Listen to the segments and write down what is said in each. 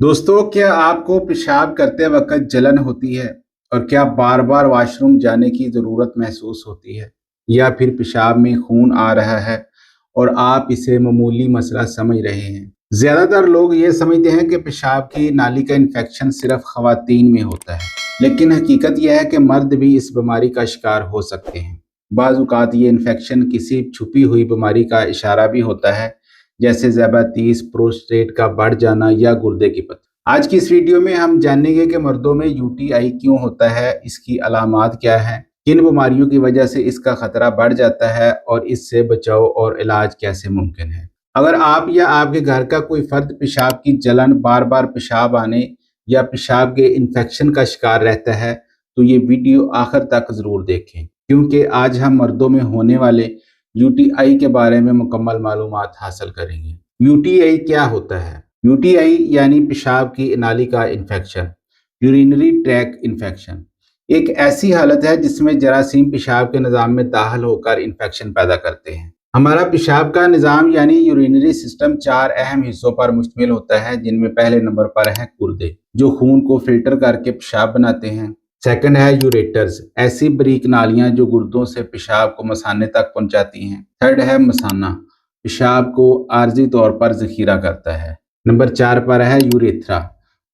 दोस्तों, क्या आपको पेशाब करते वक्त जलन होती है और क्या बार बार वॉशरूम जाने की ज़रूरत महसूस होती है, या फिर पेशाब में खून आ रहा है और आप इसे मामूली मसला समझ रहे हैं? ज़्यादातर लोग ये समझते हैं कि पेशाब की नाली का इन्फेक्शन सिर्फ खवातीन में होता है, लेकिन हकीकत यह है कि मर्द भी इस बीमारी का शिकार हो सकते हैं। बाज़ औक़ात ये इन्फेक्शन किसी छुपी हुई बीमारी का इशारा भी होता है, जैसे ज़्यादातीस, प्रोस्टेट का बढ़ जाना या गुर्दे की पथरी। आज की इस वीडियो में हम जानेंगे कि मर्दों में यूटीआई क्यों होता है, इसकी अलामात क्या हैं, किन बीमारियों की वजह से इसका खतरा बढ़ जाता है और इससे बचाव और इलाज कैसे मुमकिन है। अगर आप या आपके घर का कोई फर्द पेशाब की जलन, बार बार पेशाब आने या पेशाब के इन्फेक्शन का शिकार रहता है, तो ये वीडियो आखिर तक ज़रूर देखें, क्योंकि आज हम मर्दों में होने वाले यूटीआई के बारे में मुकम्मल मालूमात हासिल करेंगे। यूटीआई क्या होता है? यूटीआई यानी पेशाब की नाली का इन्फेक्शन, यूरिनरी ट्रैक इन्फेक्शन, एक ऐसी हालत है जिसमें जरासीम पेशाब के निज़ाम में दाखिल होकर इन्फेक्शन पैदा करते हैं। हमारा पेशाब का निज़ाम यानी यूरिनरी सिस्टम 4 अहम हिस्सों पर मुश्तमिल होता है, जिनमें पहले नंबर पर है गुर्दे, जो खून को फिल्टर करके पेशाब बनाते हैं। सेकंड है यूरेटर्स, ऐसी बारीक नालियां जो गुर्दों से पेशाब को मसाने तक पहुंचाती हैं। थर्ड है मसाना, पेशाब को आर्जी तौर पर जखीरा करता है। नंबर 4 पर है यूरेथ्रा,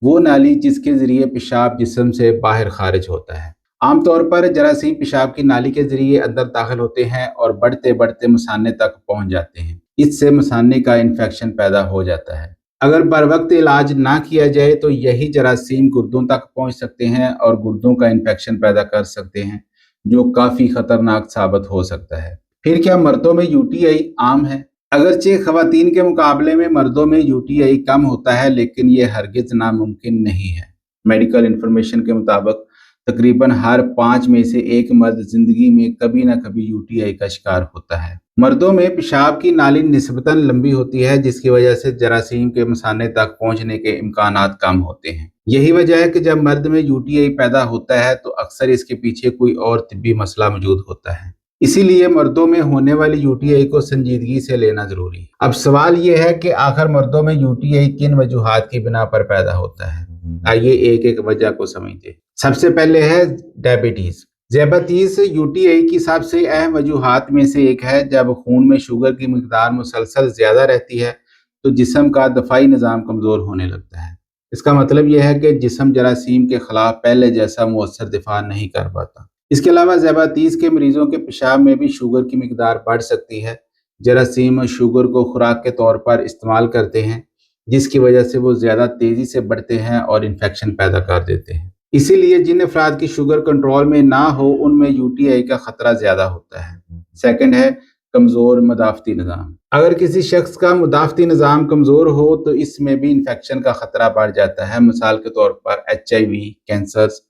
वो नाली जिसके जरिए पेशाब जिस्म से बाहर खारिज होता है। आमतौर पर जरासीम पेशाब की नाली के जरिए अंदर दाखिल होते हैं और बढ़ते बढ़ते मसाने तक पहुंच जाते हैं। इससे मसाने का इन्फेक्शन पैदा हो जाता है। अगर बर वक्त इलाज ना किया जाए तो यही जरासीम गुर्दों तक पहुंच सकते हैं और गुर्दों का इन्फेक्शन पैदा कर सकते हैं, जो काफ़ी खतरनाक साबित हो सकता है। फिर क्या मर्दों में यूटीआई आम है? अगरचे खवातीन के मुकाबले में मर्दों में यूटीआई कम होता है, लेकिन ये हरगिज नामुमकिन नहीं है। मेडिकल इंफॉर्मेशन के मुताबिक तकरीबन हर 5 में से एक मर्द जिंदगी में कभी ना कभी यूटीआई का शिकार होता है। मर्दों में पेशाब की नाली निस्बतन लंबी होती है, जिसकी वजह से जरासीम के मसाने तक पहुंचने के इम्कानात कम होते हैं। यही वजह है कि जब मर्द में यूटीआई पैदा होता है तो अक्सर इसके पीछे कोई और तिब्बी मसला मौजूद होता है। इसीलिए मर्दों में होने वाली यूटीआई को संजीदगी से लेना जरूरी है। अब सवाल यह है कि आखिर मर्दों में यूटीआई किन वजूहात की बिना पर पैदा होता है। आइए एक एक वजह को समझते। सबसे पहले है डायबिटीज। ज़्यादतीस यूटीआई की सबसे अहम वजूहात में से एक है। जब खून में शुगर की मिकदार मुसलसल ज़्यादा रहती है तो जिस्म का दफाई निज़ाम कमज़ोर होने लगता है। इसका मतलब यह है कि जिस्म जरासीम के खिलाफ पहले जैसा मुअस्सर दिफा नहीं कर पाता। इसके अलावा ज़्यादतीस के मरीजों के पेशाब में भी शुगर की मिकदार बढ़ सकती है। जरासीम शुगर को खुराक के तौर पर इस्तेमाल करते हैं, जिसकी वजह से वो ज़्यादा तेज़ी से बढ़ते हैं और इन्फेक्शन पैदा कर देते हैं। इसीलिए जिन अफराद की शुगर कंट्रोल में ना हो, उनमें यूटीआई का खतरा ज़्यादा होता है। सेकंड है कमज़ोर मदाफ़ती निज़ाम। अगर किसी शख्स का मदाफ़ती निज़ाम कमज़ोर हो तो इसमें भी इन्फेक्शन का खतरा बढ़ जाता है। मिसाल के तौर पर HIV, कैंसर्स,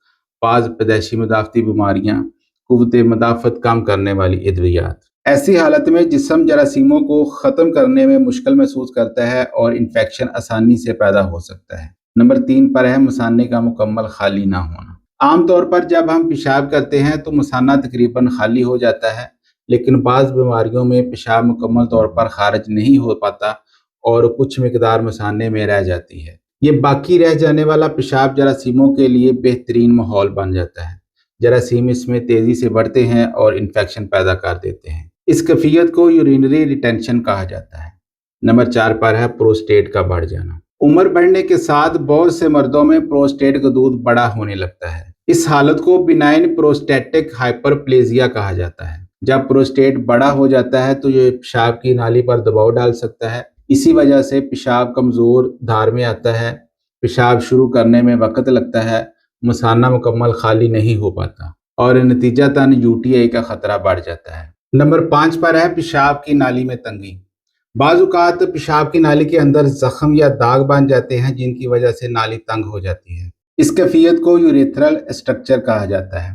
बाज़ पैदाइशी मदाफ़ती बीमारियाँ, कुव्वत मदाफ़त कम करने वाली अद्वियात। ऐसी हालत में जिस्म जरासीमों को ख़त्म करने में मुश्किल महसूस करता है और इन्फेक्शन आसानी से पैदा हो सकता है। नंबर 3 पर है मसाने का मुकम्मल खाली ना होना। आमतौर पर जब हम पेशाब करते हैं तो मसाना तकरीबन खाली हो जाता है, लेकिन बाज़ बीमारियों में पेशाब मुकम्मल तौर पर खारिज नहीं हो पाता और कुछ मिकदार मसाने में रह जाती है। ये बाकी रह जाने वाला पेशाब जरासीमों के लिए बेहतरीन माहौल बन जाता है। जरासीम इसमें तेज़ी से बढ़ते हैं और इन्फेक्शन पैदा कर देते हैं। इस कैफियत को यूरिनरी रिटेंशन कहा जाता है। नंबर 4 पर है प्रोस्टेट का बढ़ जाना। उम्र बढ़ने के साथ बहुत से मर्दों में प्रोस्टेट का दूध बड़ा होने लगता है। इस हालत को बिनाइन प्रोस्टेटिक हाइपरप्लेजिया कहा जाता है। जब प्रोस्टेट बड़ा हो जाता है तो ये पेशाब की नाली पर दबाव डाल सकता है। इसी वजह से पेशाब कमज़ोर धार में आता है, पेशाब शुरू करने में वक्त लगता है, मसाना मुकम्मल खाली नहीं हो पाता और नतीजतन यूटीआई का खतरा बढ़ जाता है। नंबर 5 पर है पेशाब की नाली में तंगी। बाज़ औक़ात पेशाब की नाली के अंदर जख्म या दाग बन जाते हैं, जिनकी वजह से नाली तंग हो जाती है। इस कैफियत को यूरेथ्रल स्ट्रक्चर कहा जाता है।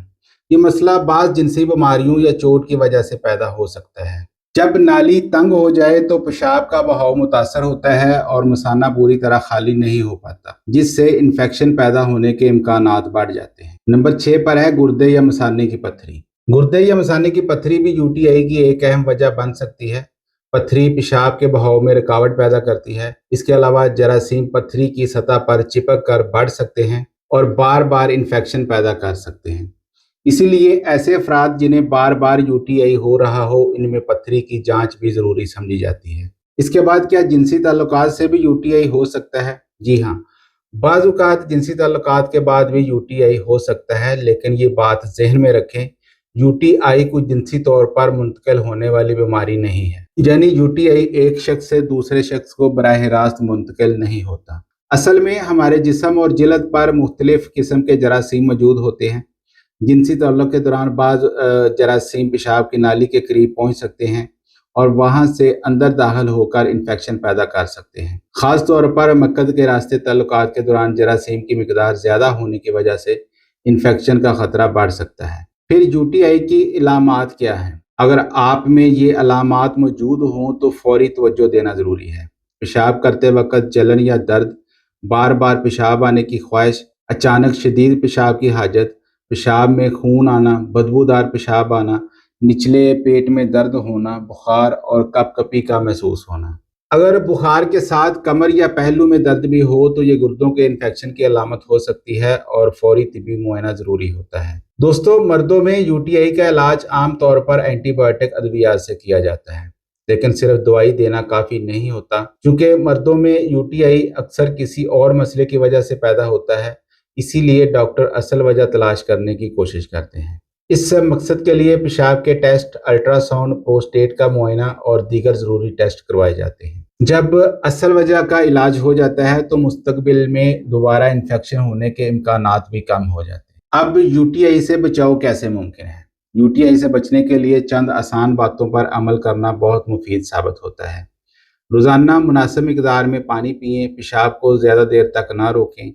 ये मसला बाज़ जिनसी बीमारियों या चोट की वजह से पैदा हो सकता है। जब नाली तंग हो जाए तो पेशाब का बहाव मुतासर होता है और मसाना पूरी तरह खाली नहीं हो पाता, जिससे इन्फेक्शन पैदा होने के इम्कानात बढ़ जाते हैं। नंबर 6 पर है गुर्दे या मसाने की पथरी। गुर्दे या मसाने की पथरी भी यूटीआई की एक अहम वजह बन सकती है। पथरी पेशाब के बहाव में रुकावट पैदा करती है। इसके अलावा जरासीम पथरी की सतह पर चिपक कर बढ़ सकते हैं और बार बार इन्फेक्शन पैदा कर सकते हैं। इसीलिए ऐसे अफराद जिन्हें बार बार यूटीआई हो रहा हो, इनमें पथरी की जांच भी ज़रूरी समझी जाती है। इसके बाद क्या जिनसी ताल्लुकात से भी यूटीआई हो सकता है? जी हाँ, बाज़ औक़ात जिनसी ताल्लुकात के बाद भी यूटीआई हो सकता है, लेकिन ये बात ज़हन में रखें, यूटीआई कोई जिनसी तौर पर मुंतकिल होने वाली बीमारी नहीं है। यानी यूटीआई एक शख्स से दूसरे शख्स को बराह रास्त मुंतकिल नहीं होता। असल में हमारे जिस्म और जिल्द पर मुख्तलिफ किस्म के जरासीम मौजूद होते हैं। जिनसी ताल्लुक़ के दौरान बाज़ जरासीम पेशाब की नाली के करीब पहुँच सकते हैं और वहाँ से अंदर दाखिल होकर इन्फेक्शन पैदा कर सकते हैं। ख़ास तौर पर मक्कद के रास्ते ताल्लुकात के दौरान जरासीम की मिकदार ज़्यादा होने की वजह से इन्फेक्शन का ख़तरा बढ़ सकता है। फिर यूटीआई की इलामात क्या हैं? अगर आप में ये अलामात मौजूद हों तो फौरी तवज्जो देना ज़रूरी है। पेशाब करते वक्त जलन या दर्द, बार बार पेशाब आने की ख्वाहिश, अचानक शदीद पेशाब की हाजत, पेशाब में खून आना, बदबूदार पेशाब आना, निचले पेट में दर्द होना, बुखार और कपकपी का महसूस होना। अगर बुखार के साथ कमर या पहलू में दर्द भी हो तो ये गुर्दों के इन्फेक्शन की अलामत हो सकती है और फौरी तिब्बी मुआयना ज़रूरी होता है। दोस्तों, मर्दों में यूटीआई का इलाज आम तौर पर एंटीबायोटिक अद्वियात से किया जाता है, लेकिन सिर्फ दवाई देना काफ़ी नहीं होता। क्योंकि मर्दों में यूटीआई अक्सर किसी और मसले की वजह से पैदा होता है, इसीलिए डॉक्टर असल वजह तलाश करने की कोशिश करते हैं। इस मकसद के लिए पेशाब के टेस्ट, अल्ट्रासाउंड, प्रोस्टेट का मुआयना और दीगर ज़रूरी टेस्ट करवाए जाते हैं। जब असल वजह का इलाज हो जाता है तो मुस्तकबिल में दोबारा इन्फेक्शन होने के इम्कानात भी कम हो जाते हैं। अब यूटीआई से बचाव कैसे मुमकिन है? यूटीआई से बचने के लिए चंद आसान बातों पर अमल करना बहुत मुफीद साबित होता है। रोज़ाना मुनासिब मिकदार में पानी पिएं, पेशाब को ज़्यादा देर तक ना रोकें,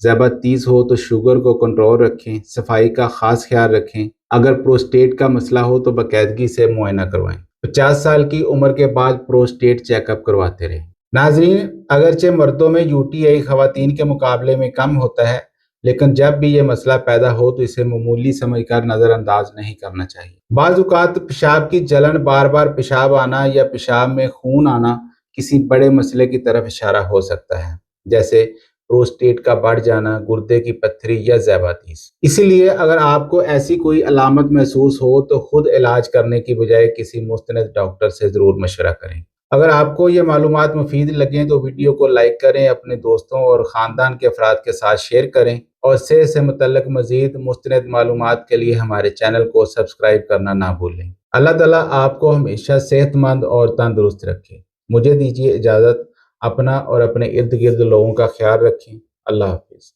ज़्यादा तेज़ हो तो शुगर को कंट्रोल रखें, सफाई का ख़ास ख्याल रखें। अगर प्रोस्टेट का मसला हो तो बाकायदगी से मुआयना करवाएं। 50 साल की उम्र के बाद प्रोस्टेट चेकअप करवाते रहें। नाजरीन, अगरचे मर्दों में यूटीआई ख़वातीन के मुकाबले में कम होता है, लेकिन जब भी ये मसला पैदा हो तो इसे मामूली समझकर नज़रअंदाज नहीं करना चाहिए। बाज़ औक़ात पेशाब की जलन, बार बार पेशाब आना या पेशाब में खून आना किसी बड़े मसले की तरफ इशारा हो सकता है, जैसे प्रोस्टेट का बढ़ जाना, गुर्दे की पथरी या ज़्यादातीस। इसीलिए अगर आपको ऐसी कोई अलामत महसूस हो तो खुद इलाज करने की बजाय किसी मुस्तनद डॉक्टर से ज़रूर मशवरा करें। अगर आपको ये मालूमात मुफीद लगें तो वीडियो को लाइक करें, अपने दोस्तों और ख़ानदान के अफराद के साथ शेयर करें और सेहत से मुतल्लिक मज़ीद मुस्तनद मालूमात के लिए हमारे चैनल को सब्सक्राइब करना ना भूलें। अल्लाह ताला आपको हमेशा सेहतमंद और तंदुरुस्त रखे। मुझे दीजिए इजाज़त। अपना और अपने इर्द गिर्द लोगों का ख्याल रखें। अल्लाह हाफ़िज़।